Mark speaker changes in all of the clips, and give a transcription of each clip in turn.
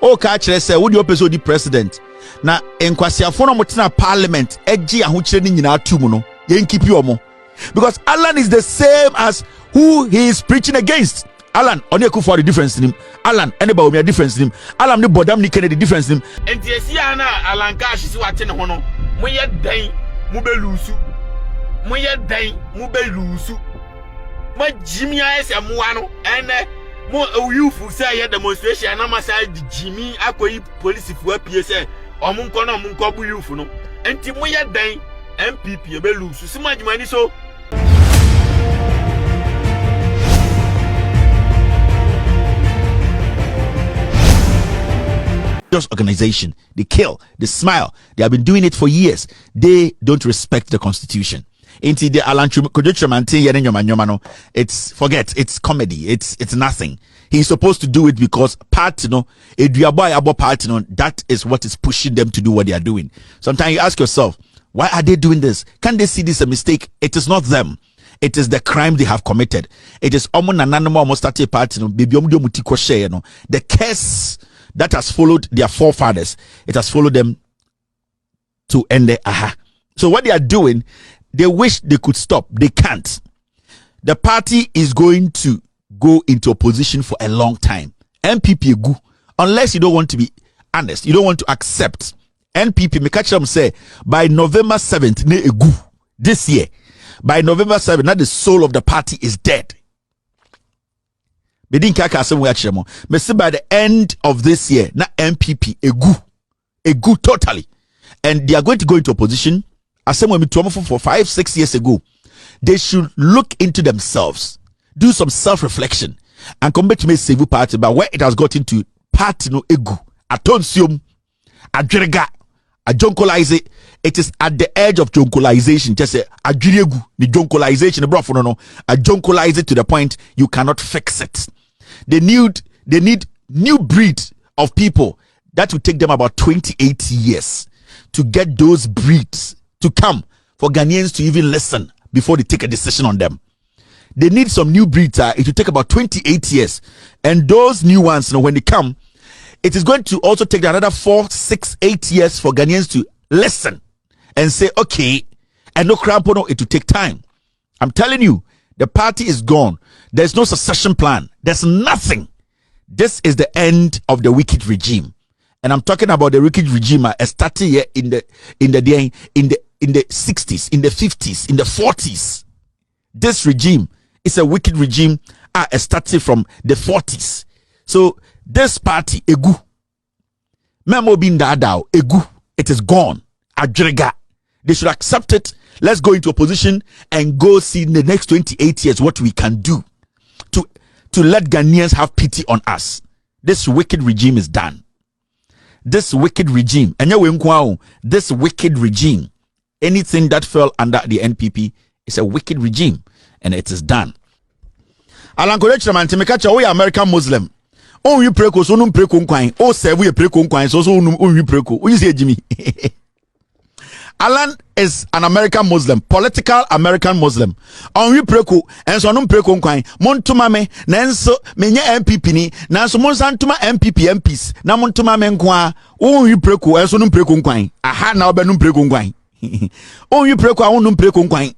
Speaker 1: o ka kire say wo di opeso di president na enkwasiafo no motena parliament eji ahokyere ni nyina atum no yen keep you omo because Alan is the same as who he is preaching against. Alan only for the difference in him. Alan anybody me a difference in him. Alan the bodam ni Kennedy difference in him.
Speaker 2: Enti esia na Alan Cash si wate ne ho no moye dan mo belusu moye dan mo belusu ma jimia ese moa no ene mo youth say ya demonstration na masa jimi akoyi police fu apie say omunko na omunko bu youth no enti moye dan MPP e belusu si ma jimani so.
Speaker 1: Just organization, they kill, they smile. They have been doing it for years. They don't respect the constitution. Into the Alan it's forget, it's comedy, it's nothing. He's supposed to do it because party no, party no, that is what is pushing them to do what they are doing. Sometimes you ask yourself, why are they doing this? Can they see this a mistake? It is not them. It is the crime they have committed. It is almost started party no, the curse that has followed their forefathers. It has followed them to end the aha. So what they are doing, they wish they could stop. They can't. The party is going to go into opposition for a long time. NPP go, unless you don't want to be honest, you don't want to accept. NPP, me catch them say, by November 7th, this year, by November 7th, now the soul of the party is dead. By the end of this year, na MPP egu totally, and they are going to go into opposition. As when we for 5-6 years ago, they should look into themselves, do some self-reflection, and come back to me save party. But where it has got into party no egu, atonsium, adrega, ajonkolize it is at the edge of jonkolization. Just say adregu, the jonkolization, the bro no, ajonkolize it to the point you cannot fix it. They need new breed of people that will take them about 28 years to get those breeds to come for Ghanaians to even listen before they take a decision on them. They need some new breeds. It will take about 28 years, and those new ones, when they come, it is going to also take another 4, 6, 8 years for Ghanaians to listen and say, okay, and no crampono, it will take time. I'm telling you, the party is gone. There's no succession plan. There's nothing. This is the end of the wicked regime, and I'm talking about the wicked regime started here in the 60s, in the 50s, in the 40s. This regime is a wicked regime. Started from the 40s. So this party egu, memo bin dadao egu, it is gone. Adrega. They should accept it. Let's go into opposition and go see in the next 28 years what we can do to let Ghanaians have pity on us. This wicked regime is done. This wicked regime, this wicked regime, anything that fell under the NPP is a wicked regime, and it is done. Alan Korechi we American Muslim. Oh, you preko so no preko nkwan. Oh, say we preko nkwan so no you preko. Who is here, Jimmy? Alan is an American Muslim, political American Muslim. On you preko, and so no preko nkwan. Montuma me, nanso menye MPP ni, nanso monsantuma MPP MPs. Na montuma me nkwa. Oh, you preko, and so no preko nkwan. Aha na obe no preko nkwan. Oh, you preko, I no preko nkwan.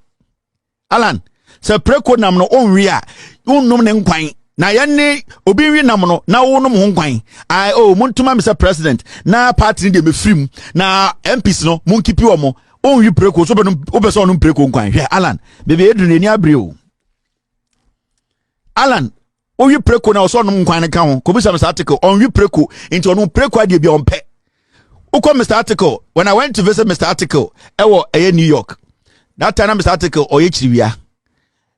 Speaker 1: Alan, se preko nam no onwi a, unnom ne nkwan. Na yanne obi wi nam no na wo nom ho nkwan. Ai montuma Mr. President na party ni de me frim na MPs no monkipi wo mo onwi preko so be no obeso no preko nkwan. Hwe Alan bebe edu ne ni abre o. Alan onwi preko na so no nkwan ne ka ho ko bisa Mr. Article onwi preko into no preko ade bi onpe. Uko Mr. Article, when I went to visit Mr. Article New York, that time Mr. Article oyechiriwia.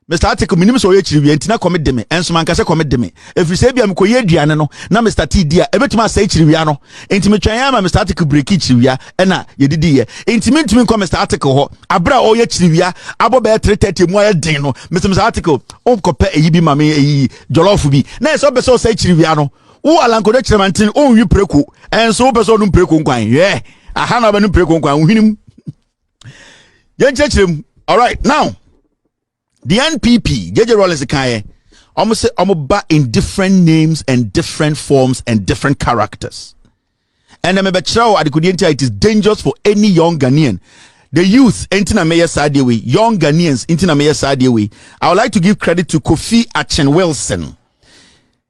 Speaker 1: Mr. Article minimum so yechiriwia ntina commit dem enso man kase commit dem. Every say bia mkoye aduane no na Mr. T dia ebetuma say chiriwia no. Ntimi twan ya ma Mr. Article break chiriwia na yedidi ye. Ntimi nko Mr. Article ho abra oyechiriwia abobe 330 mu ayedin no. Mr. Article onkope eyibi mame eyi jollof bi. Na so be so say chiriwia no. Wo alanko de chiremantin onwi preko enso be so no preko nkwan. Yeah. Aha na be no preko nkwan hwinim. Yen chechirem. All right, now the NPP, JJ Rawlings Kaye, almost say ba in different names and different forms and different characters. And I'm about it is dangerous for any young Ghanaian. The youth, Entina Meya Sadewe, young Ghanaians, Entina Meya Sadewe. I would like to give credit to Kofi Achen-Wilson.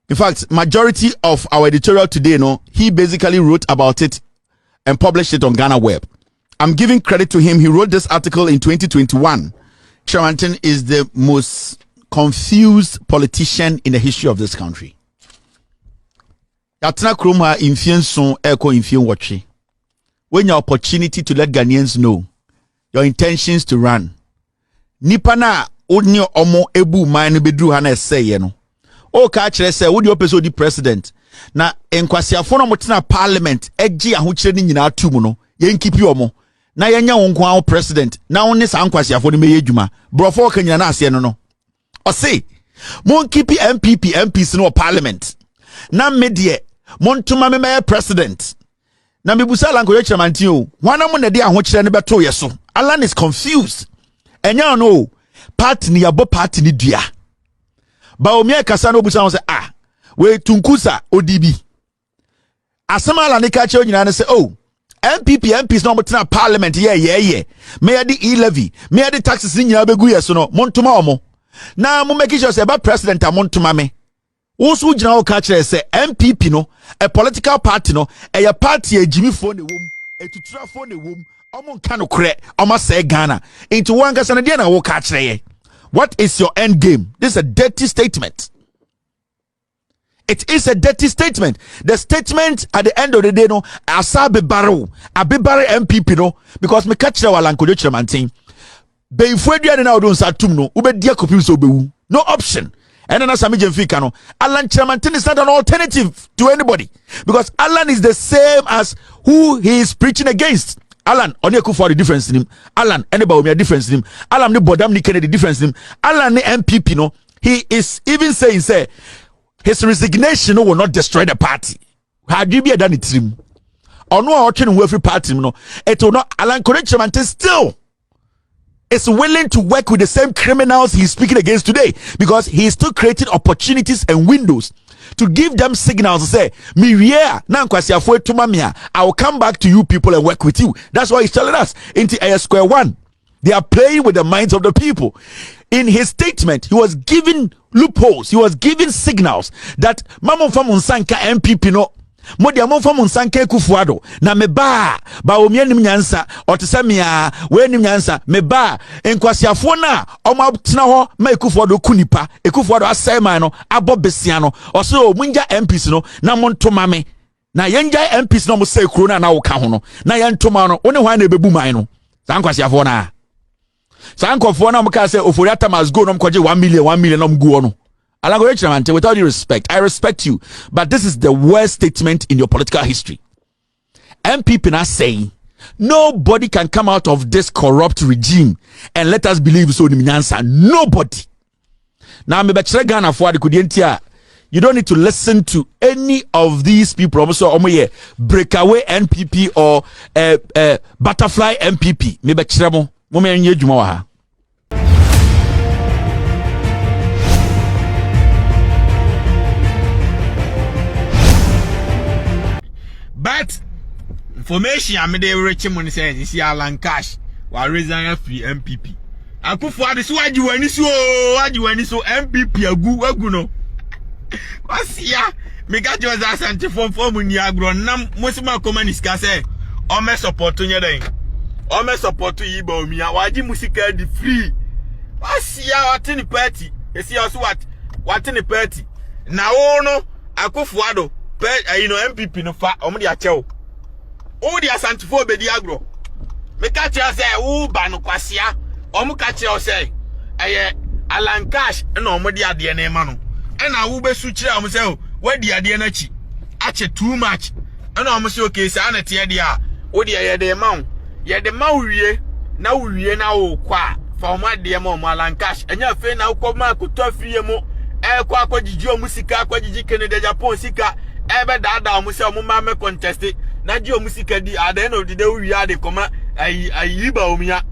Speaker 1: In fact, majority of our editorial today, he basically wrote about it and published it on Ghana Web. I'm giving credit to him. He wrote this article in 2021. Tremantin is the most confused politician in the history of this country. Yatna Krumha infianson eko infian watchi. When your opportunity to let Ghanaians know your intentions to run. Nipa na onyo omo ebu man bedru ha na say no. O ka kire say wo di opeso di president. Na enkwasiafo no motena parliament eji ahokyere ni nyina atum no. Yen keep omo. Na yenya wonko awo president. Na won ne sa enkwasiafo no meye adwuma. Brofo ka nyina na ase no. O say mon keep MPs no parliament. Na medie montuma me mayor president. Na mebusa lanko ye chamantin o. Wana mo na de ahokyere ne beto yeso. Alan is confused. Enya no party ni yabo party ni dua. Ba omi kasa no busa say we tunkusa ODB. Asema Alan ka che nyina ne say MPs no motena parliament yeah. Me di e-levy, me di taxes ni nyina begu yeso no. Montuma omo. Na mo make sure say ba president amontuma me. Also gina o ka kire say MPP no a political party no a party a Jimmy phone the wom a tutura phone the wom omo nka no kre omo say Ghana into one kasa na dia na wo ka kire ye. What is your end game? This is a dirty statement. It is a dirty statement. The statement at the end of the day no asabe baro abibare MPP no because me ka kire walanko jo chiremantin be ifodua ne na odon satum no ube dia kopi so bewu no option. And then as Amijemfika no, Alan Tremantin is not an alternative to anybody because Alan is the same as who he is preaching against. Alan only for the difference in him. Alan anybody a difference in him. Alan ni Bodam ni Kennedy difference in him. Alan ni MPP no. He is even saying say his resignation will not destroy the party. Had you be done it him? Or no option every party no. It will not. Alan Tremantin still is willing to work with the same criminals he's speaking against today because he is still creating opportunities and windows to give them signals to say, I will come back to you people and work with you. That's why he's telling us into a square one. They are playing with the minds of the people. In his statement, he was giving loopholes. He was giving signals that Mamo Famunsanka MPP no Modi amonfa munsanke kufuado na meba ba omia nim nyansa otesemia we nim nyansa meba enkwasiafo na omabtena ho ma ekufuado kunipa ekufuado asema no abobesia no oso munja MPs no na montoma me na yenja MPs no mo say kuro na wo ka ho no na yentoma no one hwan na ebebu man no sankwasiafo na sankofo na mo ka say oforiata must go no mkoje 1 million no mguo no. With all due respect, I respect you, but this is the worst statement in your political history. MPP are saying nobody can come out of this corrupt regime and let us believe so. Nobody. Now, you don't need to listen to any of these people. Also, breakaway MPP or butterfly MPP.
Speaker 2: But information I made rich money says you see Alan Cash while resigning free MPP. I put for this why you any so MPP agu no. What's ya? Me got yours as anti form in Yagro nam most my communists can say o me support to den. O me support to Ibo mi waji musical the free. What's ya what in the party? You see us what in the party? Now no akufuado you know MPP no fa omo dia chew o dia santifo be di agro me ka che say wo ba no kwasea omo ka che o say Alan Cash na omo dia de na ema no e na wo be su kire omo say we dia de na chi ache too much e na omo say okay say na te dia wo dia ye de ma ye de ma wie na wo kwa fa omo de ma omo Alan Cash enya fe na wo ma kuto afie mo kwa akojiji omo sika akojiji Canada Japan sika ebe dada omuse omuma me contest na ji omusika di at the end of the day we are the koma ayiba omia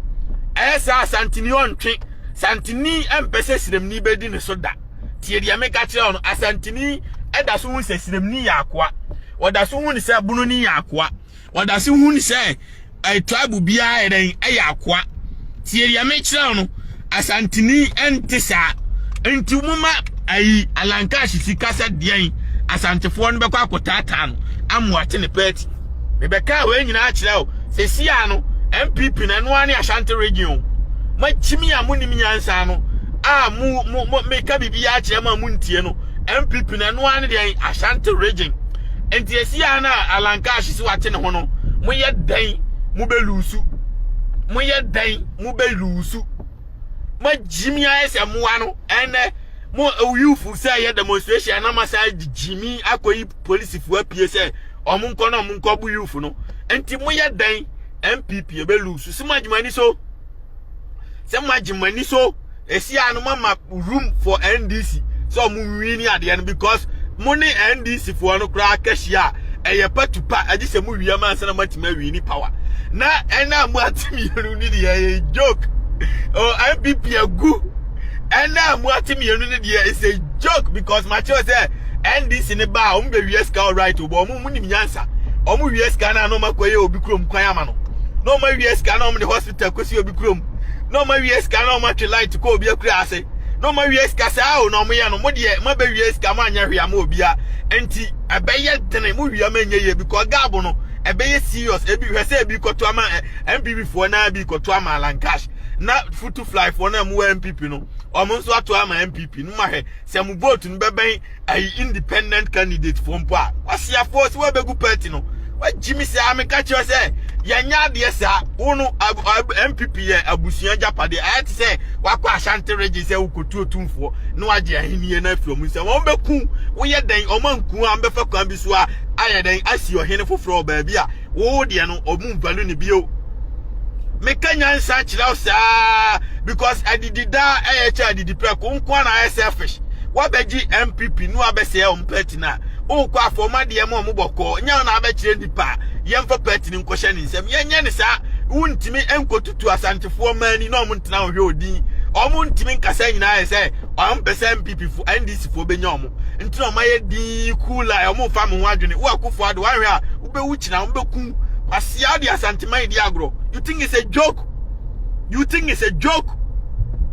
Speaker 2: esa santini ontwe santini empese sirem ni bedi ne so da tie dia meka kire on asantini eda so hu se siremni ya akwa oda so hu ni se bunu ni ya akwa oda so hu ni se tribe bia eden ya akwa tie dia me kire on asantini entisa enti muma ayi alankashi sikasa dian asantefo no bekọ akotata no amuate ne party mebeka we nyina akire o se sia no MPP na no ani Ashanti region ma chimi amunim nyansa no mu meka bibia akire ma muntie no MPP na no ani de Ashanti region enti esia na alankashi si wate ne ho no moye dan mu belusu ma jimi ase muwa no ene mo youth say ya demonstration na masa jimi akoyi police fu apie say omunko na omunko bu youth no enti moye dan MPP ebelusu se majimani so esi anu mama room for NDC so mu wini ade no because money NDC for no kra kashia eye patupa agi se mu wiya man sana matima wini power na ena mu atimi yenu ni de joke oh MPP agu ena mu atimi yenu ni de is a joke because my choice say NDC ne ba o mbe wieska all right obo mu nim nyansa o mu wieska na no makoye obi krom kwan ama no ma wieska na o the hospital kosi obi krom no ma wieska na o ma light ko obi akura ase no ma wieska sa o no mo ye no mo de ma ba wieska ma anya hwea ma obia enti abeye dene mo hwea ma nya ye because gabo no ebeye serious ebi hwese ebi koto ama MPP fo na bi koto ama Lancash na futu fly for na mu MPP no omo nso ato ama MPP no ma he se mu vote no beben ai independent candidate for mpo a wasia force we begu party no wa Jimmy se ameka che se yanya de sa unu MPP ye abusuan japade ayati se wakwa Ashanti region se ukotu otumfo no wage ahenie na afro se won beku wo ye den omanku ambefa kwan bi so a aye den asi ohene foforo ba bia wo de no omu valu ne bio meka nyansa kira sa because adidida eche adidipre ko nko na selfish wa beji MPP no abese ompeti na o kwa afoma de mo boko nya na abekire nipa yemfa party ni nkwohye ni nsem yenye ne sa wuntimi enkotutu asantefo mani na omuntena ohwe odin omuntimi nkasa nyina ye se ompese MPP fu NDC fo benya omo ntino omaye di kula omfa mo ho adwene wo akufo ade wanhwe a ubewu kina umbeku asia di asanteman di agro you think it's a joke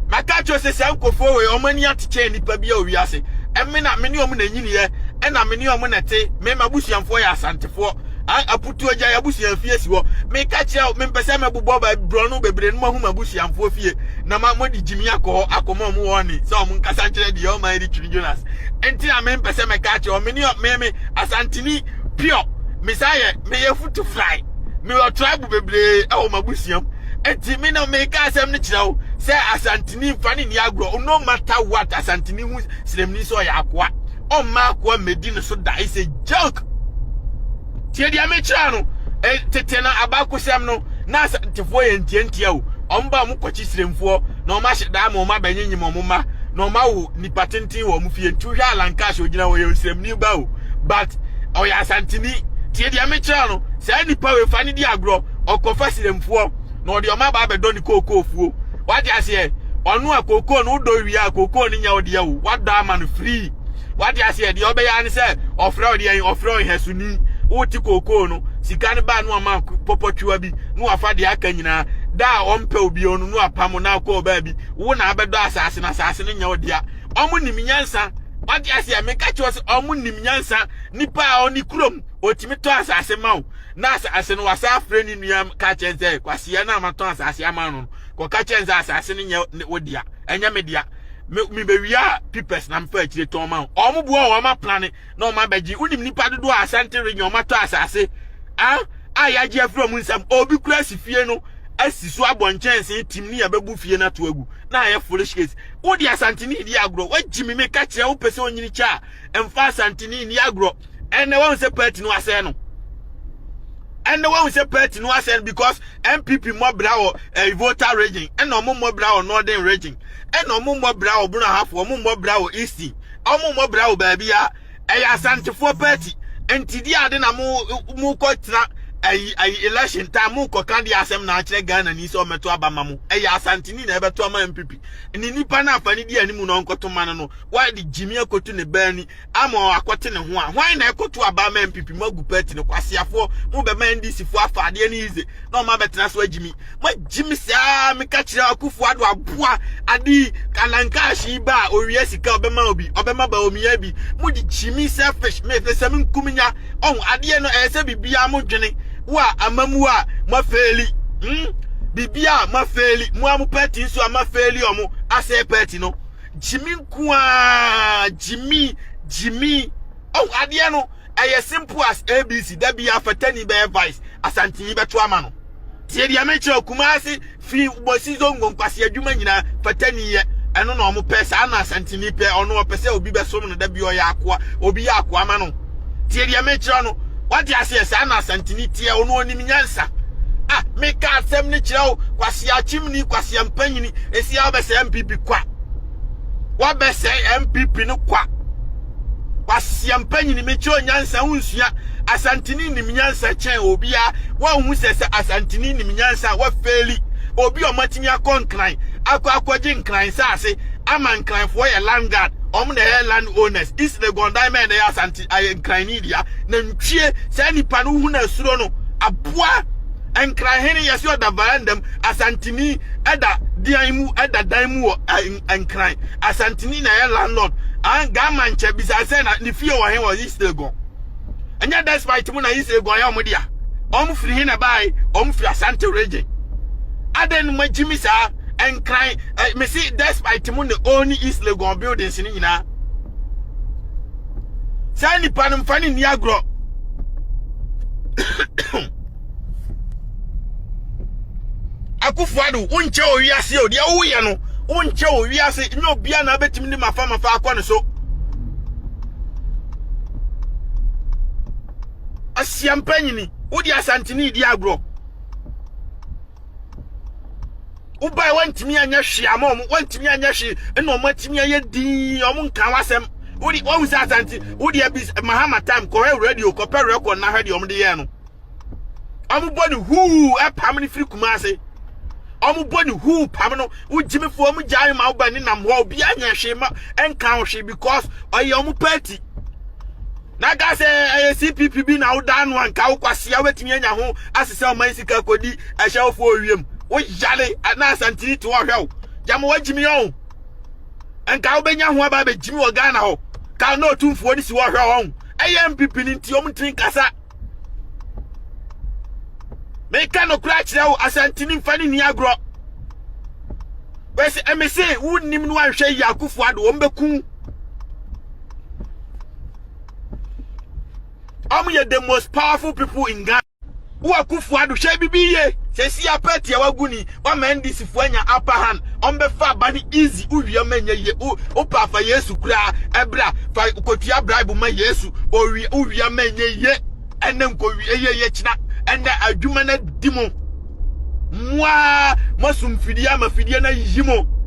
Speaker 2: makacho se sankofo we omani atiche nipa bia owiase emena meni omu na nyini ye ena meni omu na te me mabusuamfo ya asantefo aputu aja ya busuam fie si wo me ka kira me mpese me bobbo ba bro no bebre no mahu mabusuamfo fie na ma modi jimi akoma mu woni so omu nkasa kire di o ma di Twin Jonas enti na me mpese me ka kira meni me asantini pure mesaye me ye futu fly me wa tribe bebre e mabusuam enti me na me ka asem ne kira wo say asantini mfani ni agro no matter what asantini hu siremni so ya akwa o ma akwa medine so da is a joke tie dia me kira no tete na abakosam no na asantefo ye ntientia o omba mu kwachi siremfo na o ma hyeda ma o ma banyenyim o ma na o ma wo ni patentin wo mu fie ntu hwa Lancash ogina wo ye siremni ba o but o ya asantini tie dia me kira no say nipa we fani di agro okofa siremfo na o de o ma ba bedo ni kokofuo wadi ase onu akoko no do wi akoko ni nya ode yawo wada man free wadi ase de obeya ni se ofre ode yan ofre hesuni uti koko no sika ne ba no ama popotwa bi no afa de aka nyina da ompe obi onu no apam na akọ ba bi wo na abedo asase na asase ni nya ode ya omu nim nyansa wadi ase me ka chiwo se omu nim nyansa nipa oni kurom otimi to asase mawo na asase no wasa afre ni nuam ka chenze kwase na amato asase ama no ko ka chenze asase ni nya odia enya media me bewia pipes na mfa akire to ma omu buo o ma plane na o ma baji unim nipa dodo Asante region o ma to asase ya je afro mu nsam obi kura sifie no asiso abonchense tim ni ya bebu fie na to agu na ya foolish case odi Asante ni di agro wajimi me ka kire wo pese onyini cha emfa Asante ni agro ene won se party no ase no and the one we say party no ase because MPP mo bra o voter region and no mo bra o northern region and no mo bra o Bruna half o mo bra o east o mo bra o baby ya Asantefo party enti di ade na mo ko tra election time mu ko kan dia asem na akire Ghana ni so meto abama mu asantini na ebeto ama MPP ni nipa na afani dia ni mu no nkoto man no why the Jimmy akoto ne bani ama akote ne ho a why na ekoto abama MPP magu party ne kwasiafo mu be man DC fo afade ni ize na ma betena so Jimmy ma Jimmy sa me ka kire Akufo Addo aboa adi kalanka shi ba owie sika obema obi obema ba omiya bi mu di Jimmy selfish me fese me nkuminya on ade no ese bibia mo dwene wa amamu a mafeli bibia mafeli mu amu party nso amafeli omo ase party no Jimmy kwa Jimmy oh ade no as simple as ABC that be afatani be vice asantini beto ama no tie dia meche Kumasi fi bosizo ngonkwase adwuma nyina fatani ye eno no omo pesa na asantini pe ono opese obi besom no da bi oya akoa obi ya akoa ama no tie dia meche no what you say sa na santini tie ono onim nyansa me ka asem ni kire kwase achimni kwase ampanyini esi abese MPP kwa wa bese MPP no kwa kwase ampanyini me kire nyansa hunsua asantini nim nyansa chen obia wa hu sese asantini nim nyansa wa feli obi o matimi akonkran akwaje nkran sa ase ama nkran fo ye landguard the land owners is the gondaimen they asanti nkran na ntwie sa nipa no hu na suro no aboa nkran hene yesi oda barandam asantini eda diaimu eda daimu nkran asantini na ye landlord an ga manche bisa se na ni fie wo hen wo Islegon anya despite mu na Islegon ya omudia omfiri hene bai omfiri Asante region aden ma Jimmy sa and cry me see despite mu the only Islegon buildings ni nyina sani panum fani ni agro Akufo Addo unche owiase o dia woye no unche owiase nyo bia na betimi ni mafa akwa no so asiampanyini odi asantini di agro ubai wantimi anya hwia ma wantimi anya hwe na omatimi aye din om nkan wasem odi wo usa asanti odi abis Mahama time ko radio ko pe record na hwede om de ye no amuboni hu epam ni free Kumasi amuboni hu pam no ujimi fo om jai ma ubani nam ho obi anya hwe ma enkan hwe because oye om party na ga se CPP na udan wan ka kwase awetimi anya ho asese o man sika kodi ahya fo owiem o yale na asantini to hwew jam wajimi yon enka obenya ho aba be jimi wo Ghana ho ka no tumfo ni si wo hwew MPP ni nti om tin kasa me ka no kura kire wo asantini mfani ni agro wese emese wunnim no ahwe yi Akufo Addo wo mbeku ye the most powerful people in Ghana who Akufo Addo she bibiye se si apeti ya waguni wa mendisi fuanya upper hand ombefa bani easy uwiya menye ye opa fa Yesu kura ebra fa kotua bribe ma Yesu uwiya menye ye ene nko ye china ende adwuma na dimo mwa masumfidia mafidie na yimo